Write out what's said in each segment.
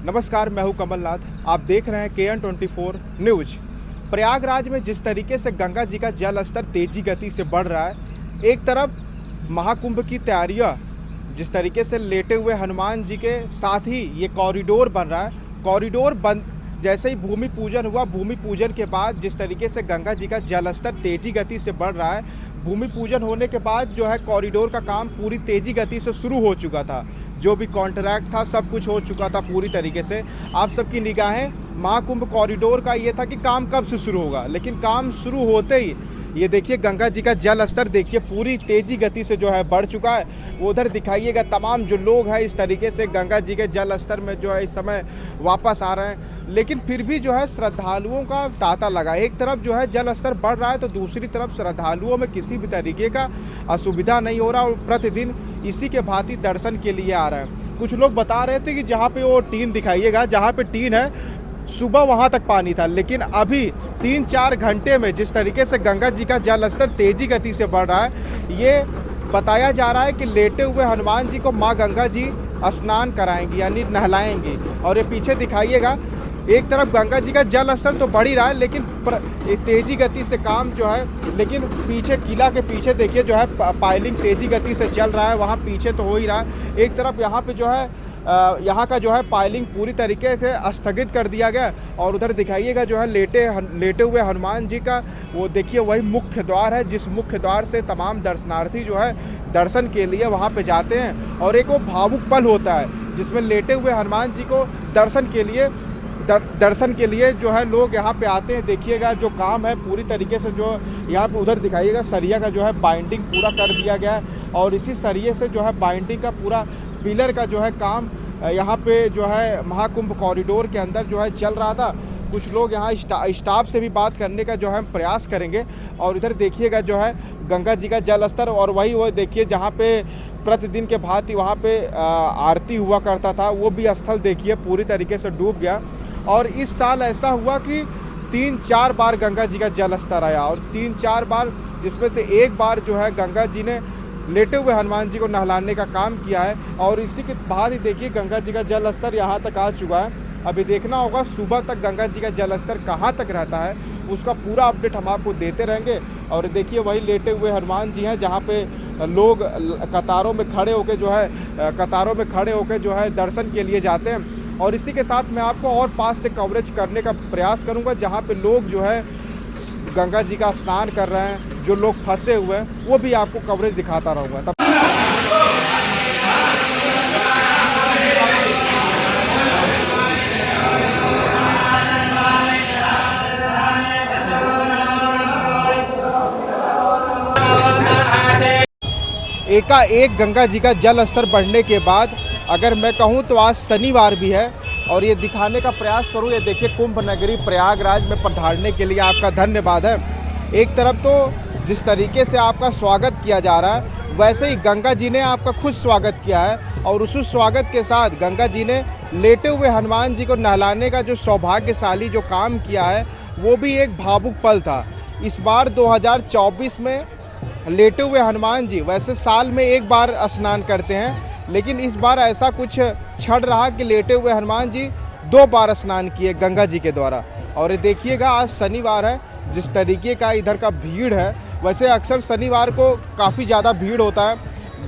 नमस्कार, मैं हूं कमलनाथ। आप देख रहे हैं KN24 न्यूज। प्रयागराज में जिस तरीके से गंगा जी का जल स्तर तेजी गति से बढ़ रहा है, एक तरफ महाकुंभ की तैयारियां, जिस तरीके से लेटे हुए हनुमान जी के साथ ही ये कॉरिडोर बन रहा है। कॉरिडोर बन जैसे ही भूमि पूजन हुआ, भूमि पूजन के बाद जिस तरीके से गंगा जी का जल स्तर तेजी गति से बढ़ रहा है, भूमि पूजन होने के बाद जो है कॉरिडोर का काम पूरी तेजी गति से शुरू हो चुका था। जो भी कॉन्ट्रैक्ट था सब कुछ हो चुका था पूरी तरीके से। आप सबकी निगाहें महाकुंभ कॉरिडोर का ये था कि काम कब से शुरू होगा, लेकिन काम शुरू होते ही ये देखिए गंगा जी का जल स्तर देखिए पूरी तेजी गति से जो है बढ़ चुका है। वो उधर दिखाइएगा तमाम जो लोग हैं इस तरीके से गंगा जी के जल स्तर में जो है इस समय वापस आ रहे हैं, लेकिन फिर भी जो है श्रद्धालुओं का तांता लगा। एक तरफ जो है जल स्तर बढ़ रहा है तो दूसरी तरफ श्रद्धालुओं में किसी भी तरीके का असुविधा नहीं हो रहा और प्रतिदिन इसी के भांति दर्शन के लिए आ रहे हैं। कुछ लोग बता रहे थे कि जहाँ पे वो टीन दिखाइएगा, जहाँ पे टीन है सुबह वहाँ तक पानी था, लेकिन अभी 3-4 घंटे में जिस तरीके से गंगा जी का जल स्तर तेजी गति से बढ़ रहा है, ये बताया जा रहा है कि लेटे हुए हनुमान जी को माँ गंगा जी स्नान कराएंगी, यानी नहलाएंगी। और ये पीछे दिखाइएगा, एक तरफ गंगा जी का जल स्तर तो बढ़ ही रहा है, लेकिन तेजी गति से काम जो है, लेकिन पीछे किला के पीछे देखिए जो है पाइलिंग तेजी गति से चल रहा है, वहाँ पीछे तो हो ही रहा है। एक तरफ यहाँ पे जो है यहाँ का जो है पाइलिंग पूरी तरीके से स्थगित कर दिया गया और उधर दिखाइएगा जो है लेटे हुए हनुमान जी का वो देखिए वही मुख्य द्वार है, जिस मुख्य द्वार से तमाम दर्शनार्थी जो है दर्शन के लिए वहाँ पे जाते हैं। और एक वो भावुक पल होता है जिसमें लेटे हुए हनुमान जी को दर्शन के लिए जो है लोग यहाँ पे आते हैं। देखिएगा जो काम है पूरी तरीके से जो यहाँ पे उधर दिखाइएगा सरिया का जो है बाइंडिंग पूरा कर दिया गया है और इसी सरिये से जो है बाइंडिंग का पूरा पिलर का जो है काम यहाँ पे जो है महाकुंभ कॉरिडोर के अंदर जो है चल रहा था। कुछ लोग यहाँ स्टाफ से भी बात करने का जो है हम प्रयास करेंगे। और इधर देखिएगा जो है गंगा जी का जल स्तर और वही वो देखिए जहाँ पे प्रतिदिन के भांति वहाँ पे आरती हुआ करता था, वो भी स्थल देखिए पूरी तरीके से डूब गया। और इस साल ऐसा हुआ कि 3-4 बार गंगा जी का जल स्तर आया और 3-4 बार, जिसमें से एक बार जो है गंगा जी ने लेटे हुए हनुमान जी को नहलाने का काम किया है। और इसी के बाद ही देखिए गंगा जी का जल स्तर यहाँ तक आ चुका है। अभी देखना होगा सुबह तक गंगा जी का जल स्तर कहाँ तक रहता है, उसका पूरा अपडेट हम आपको देते रहेंगे। और देखिए वही लेटे हुए हनुमान जी हैं जहाँ पे लोग कतारों में खड़े होकर जो है दर्शन के लिए जाते हैं। और इसी के साथ मैं आपको और पास से कवरेज करने का प्रयास करूँगा, जहाँ पे लोग जो है गंगा जी का स्नान कर रहे हैं, जो लोग फंसे हुए हैं, वो भी आपको कवरेज दिखाता रहूँगा। तब एकाएक गंगा जी का जल स्तर बढ़ने के बाद, अगर मैं कहूँ तो आज शनिवार भी है और ये दिखाने का प्रयास करूँ, ये देखिए कुंभ नगरी प्रयागराज में पधारने के लिए आपका धन्यवाद है। एक तरफ तो जिस तरीके से आपका स्वागत किया जा रहा है, वैसे ही गंगा जी ने आपका खुद स्वागत किया है और उस स्वागत के साथ गंगा जी ने लेटे हुए हनुमान जी को नहलाने का जो सौभाग्यशाली जो काम किया है, वो भी एक भावुक पल था। इस बार 2024 में लेटे हुए हनुमान जी वैसे साल में एक बार स्नान करते हैं, लेकिन इस बार ऐसा कुछ छड़ रहा कि लेटे हुए हनुमान जी 2 बार स्नान किए गंगा जी के द्वारा। और ये देखिएगा आज शनिवार है, जिस तरीके का इधर का भीड़ है, वैसे अक्सर शनिवार को काफ़ी ज़्यादा भीड़ होता है।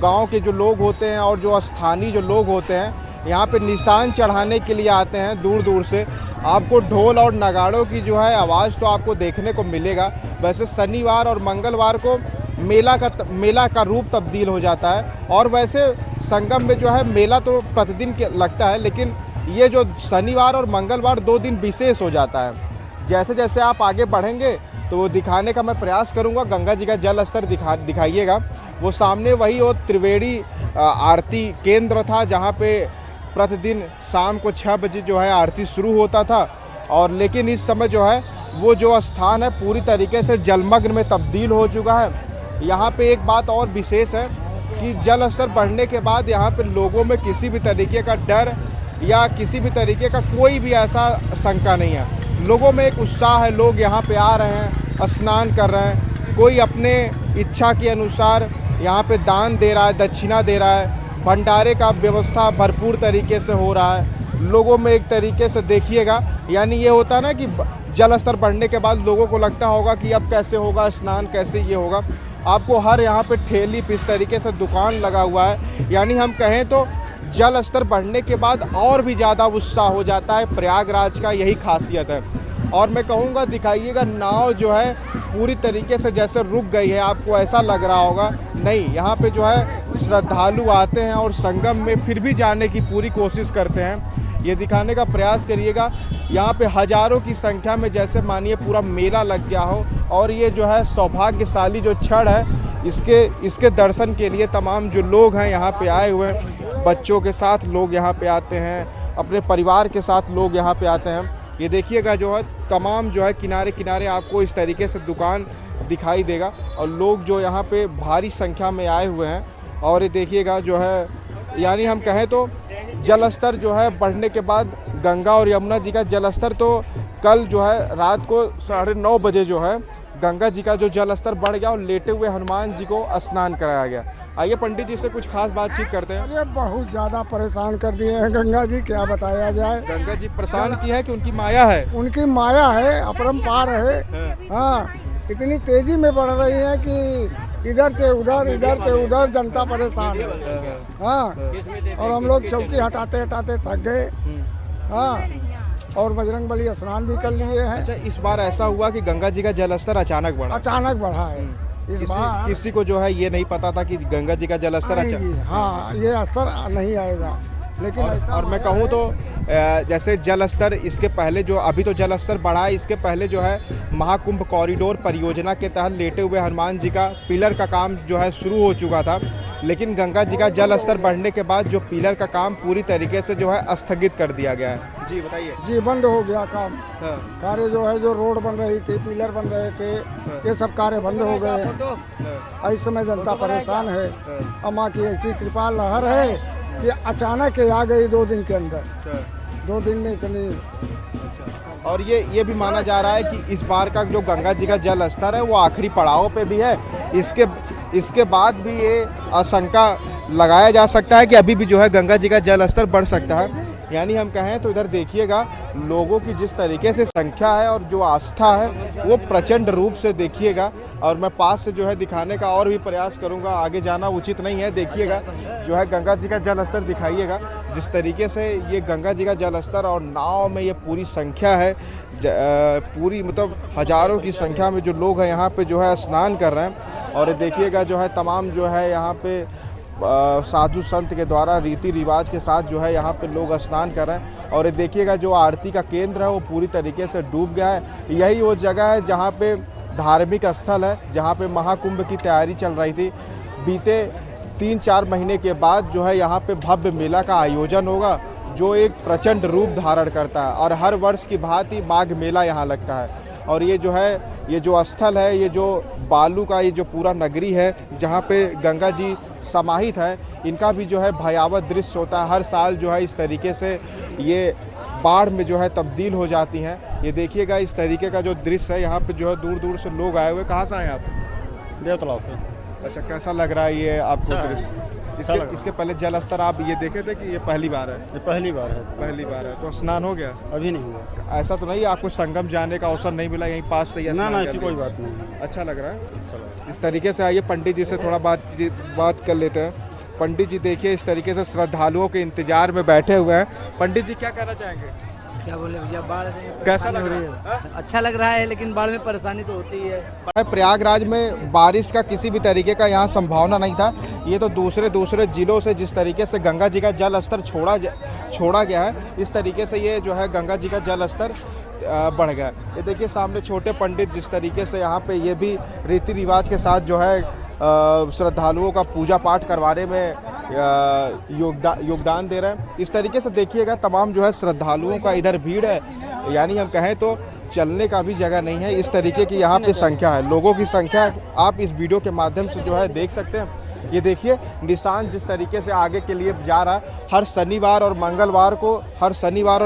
गांव के जो लोग होते हैं और जो स्थानीय जो लोग होते हैं यहाँ पे निशान चढ़ाने के लिए आते हैं दूर दूर से। आपको ढोल और नगाड़ों की जो है आवाज़ तो आपको देखने को मिलेगा। वैसे शनिवार और मंगलवार को मेला का रूप तब्दील हो जाता है और वैसे संगम में जो है मेला तो प्रतिदिन के लगता है, लेकिन ये जो शनिवार और मंगलवार 2 दिन विशेष हो जाता है। जैसे जैसे आप आगे बढ़ेंगे तो वो दिखाने का मैं प्रयास करूंगा। गंगा जी का जल स्तर दिखाइएगा, वो सामने वही वो त्रिवेणी आरती केंद्र था जहाँ पे प्रतिदिन शाम को 6 बजे जो है आरती शुरू होता था। और लेकिन इस समय जो है वो जो स्थान है पूरी तरीके से जलमग्न में तब्दील हो चुका है। यहाँ पे एक बात और विशेष है कि जल स्तर बढ़ने के बाद यहाँ पे लोगों में किसी भी तरीके का डर या किसी भी तरीके का कोई भी ऐसा शंका नहीं है। लोगों में एक उत्साह है, लोग यहाँ पे आ रहे हैं, स्नान कर रहे हैं, कोई अपने इच्छा के अनुसार यहाँ पे दान दे रहा है, दक्षिणा दे रहा है, भंडारे का व्यवस्था भरपूर तरीके से हो रहा है। लोगों में एक तरीके से देखिएगा, यानी ये होता है ना कि जल स्तर बढ़ने के बाद लोगों को लगता होगा कि अब कैसे होगा स्नान, कैसे ये होगा। आपको हर यहाँ पे ठेली पे इस तरीके से दुकान लगा हुआ है, यानी हम कहें तो जल स्तर बढ़ने के बाद और भी ज़्यादा उत्साह हो जाता है। प्रयागराज का यही खासियत है। और मैं कहूँगा दिखाइएगा, नाव जो है पूरी तरीके से जैसे रुक गई है, आपको ऐसा लग रहा होगा नहीं, यहाँ पे जो है श्रद्धालु आते हैं और संगम में फिर भी जाने की पूरी कोशिश करते हैं। ये दिखाने का प्रयास करिएगा, यहाँ पे हज़ारों की संख्या में जैसे मानिए पूरा मेला लग गया हो। और ये जो है सौभाग्यशाली जो क्षण है, इसके दर्शन के लिए तमाम जो लोग हैं यहाँ पे आए हुए हैं, बच्चों के साथ लोग यहाँ पे आते हैं, अपने परिवार के साथ लोग यहाँ पे आते हैं। ये देखिएगा जो है तमाम जो है किनारे किनारे आपको इस तरीके से दुकान दिखाई देगा और लोग जो यहाँ पे भारी संख्या में आए हुए हैं। और ये देखिएगा जो है, यानी हम कहें तो जल स्तर जो है बढ़ने के बाद गंगा और यमुना जी का जल स्तर तो कल जो है रात को 9:30 बजे जो है गंगा जी का जो जल स्तर बढ़ गया और लेटे हुए हनुमान जी को स्नान कराया गया। आइए पंडित जी से कुछ खास बातचीत करते हैं। अरे बहुत ज़्यादा परेशान कर दिए हैं गंगा जी, क्या बताया जाए। गंगा जी परेशान की है कि उनकी माया है? उनकी माया है, अपरंपार है। हाँ, इतनी तेजी में बढ़ रही है कि इधर से उधर जनता परेशान है। हाँ, और हम लोग चौकी हटाते हटाते थक गए। हाँ, और बजरंगबली स्नान भी कर लिए हैं। अच्छा, इस बार ऐसा हुआ कि गंगा जी का जल स्तर अचानक बढ़ा है। इस बार किसी को जो है ये नहीं पता था कि गंगा जी का जल स्तर हाँ, ये स्तर नहीं आएगा। लेकिन और मैं कहूँ तो जैसे जल स्तर इसके पहले जो अभी तो जल स्तर बढ़ा है, इसके पहले जो है महाकुंभ कॉरिडोर परियोजना के तहत लेटे हुए हनुमान जी का पिलर का काम जो है शुरू हो चुका था। लेकिन गंगा जी का जल स्तर बढ़ने के बाद जो पिलर का काम पूरी तरीके से जो है स्थगित कर दिया गया है। जी बताइए। जी, बंद हो गया काम। कार्य जो है, जो रोड बन रही थी, पिलर बन रहे थे, ये सब कार्य बंद हो गए। इस समय जनता परेशान है। अम्मा की ऐसी कृपा लहर है कि अचानक आ गई 2 दिन के अंदर। 2 दिन में इतनी। और ये भी माना जा रहा है कि इस बार का जो गंगा जी का जल स्तर है वो आखिरी पड़ाव पे भी है। इसके बाद भी ये आशंका लगाया जा सकता है कि अभी भी जो है गंगा जी का जल स्तर बढ़ सकता है। यानी हम कहें तो इधर देखिएगा लोगों की जिस तरीके से संख्या है और जो आस्था है वो प्रचंड रूप से देखिएगा। और मैं पास से जो है दिखाने का और भी प्रयास करूंगा, आगे जाना उचित नहीं है। देखिएगा जो है गंगा जी का जल स्तर दिखाइएगा, जिस तरीके से ये गंगा जी का जल स्तर और नाव में ये पूरी संख्या है, पूरी मतलब हज़ारों की संख्या में जो लोग हैं यहाँ पे जो है स्नान कर रहे हैं। और देखिएगा जो है तमाम जो है यहाँ पे साधु संत के द्वारा रीति रिवाज के साथ जो है यहाँ पे लोग स्नान कर रहे हैं। और ये देखिएगा जो आरती का केंद्र है वो पूरी तरीके से डूब गया है। यही वो जगह है जहाँ पे धार्मिक स्थल है, जहाँ पे महाकुंभ की तैयारी चल रही थी। बीते 3-4 महीने के बाद जो है यहाँ पे भव्य मेला का आयोजन होगा, जो एक प्रचंड रूप धारण करता है। और हर वर्ष की भांति माघ मेला यहाँ लगता है। और ये जो है, ये जो स्थल है, ये जो बालू का ये जो पूरा नगरी है जहाँ पे गंगा जी समाहित है, इनका भी जो है भयावह दृश्य होता है। हर साल जो है इस तरीके से ये बाढ़ में जो है तब्दील हो जाती हैं। ये देखिएगा इस तरीके का जो दृश्य है, यहाँ पे जो है दूर दूर से लोग आए हुए। कहाँ से आए आप? देवतलाव से। अच्छा, कैसा लग रहा है ये आपको दृश्य? इसके पहले जल स्तर आप ये देखे थे कि ये पहली बार है? ये पहली बार है। पहली बार है। तो स्नान हो गया? अभी नहीं हुआ। ऐसा तो नहीं आपको संगम जाने का अवसर नहीं मिला यहीं पास से? ना, ऐसी कोई बात नहीं। अच्छा लग रहा है। इस तरीके से आइए पंडित जी से थोड़ा बात कर लेते हैं। पंडित जी देखिए इस तरीके से श्रद्धालुओं के इंतजार में बैठे हुए हैं। पंडित जी क्या कहना चाहेंगे? क्या बोले भैया, बाढ़ कैसा लग रहा है? अच्छा लग रहा है, लेकिन बाढ़ में परेशानी तो होती ही है। प्रयागराज में बारिश का किसी भी तरीके का यहाँ संभावना नहीं था। ये तो दूसरे जिलों से जिस तरीके से गंगा जी का जल स्तर छोड़ा गया है, इस तरीके से ये जो है गंगा जी का जल स्तर बढ़ गया। ये देखिए सामने छोटे पंडित जिस तरीके से यहाँ पे ये भी रीति रिवाज के साथ जो है श्रद्धालुओं का पूजा पाठ करवाने में योगदान दे रहे हैं। इस तरीके से देखिएगा तमाम जो है श्रद्धालुओं का इधर भीड़ है, यानी हम कहें तो चलने का भी जगह नहीं है। इस तरीके की यहाँ पे संख्या है, लोगों की संख्या आप इस वीडियो के माध्यम से जो है देख सकते हैं। ये देखिए निशान जिस तरीके से आगे के लिए जा रहा है। हर शनिवार और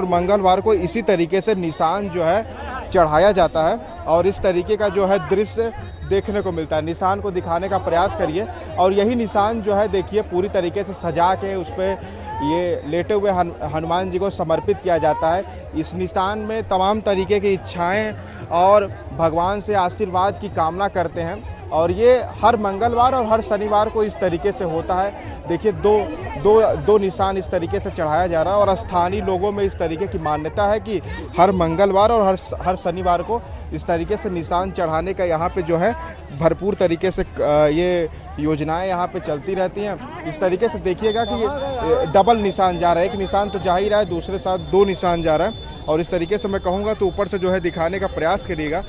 मंगलवार को इसी तरीके से निशान जो है चढ़ाया जाता है और इस तरीके का जो है दृश्य देखने को मिलता है। निशान को दिखाने का प्रयास करिए और यही निशान जो है देखिए पूरी तरीके से सजा के उस पर ये लेटे हुए हनुमान जी को समर्पित किया जाता है। इस निशान में तमाम तरीके की इच्छाएं और भगवान से आशीर्वाद की कामना करते हैं और ये हर मंगलवार और हर शनिवार को इस तरीके से होता है। देखिए दो निशान इस तरीके से चढ़ाया जा रहा है और स्थानीय लोगों में इस तरीके की मान्यता है कि हर मंगलवार और हर शनिवार को इस तरीके से निशान चढ़ाने का यहाँ पे जो है भरपूर तरीके से ये योजनाएं यहाँ पे चलती रहती हैं। इस तरीके से देखिएगा कि ये डबल निशान जा रहा है, एक निशान तो जा ही रहा है, दूसरे साथ 2 निशान जा रहा है और इस तरीके से मैं कहूँगा तो ऊपर से जो है दिखाने का प्रयास करिएगा।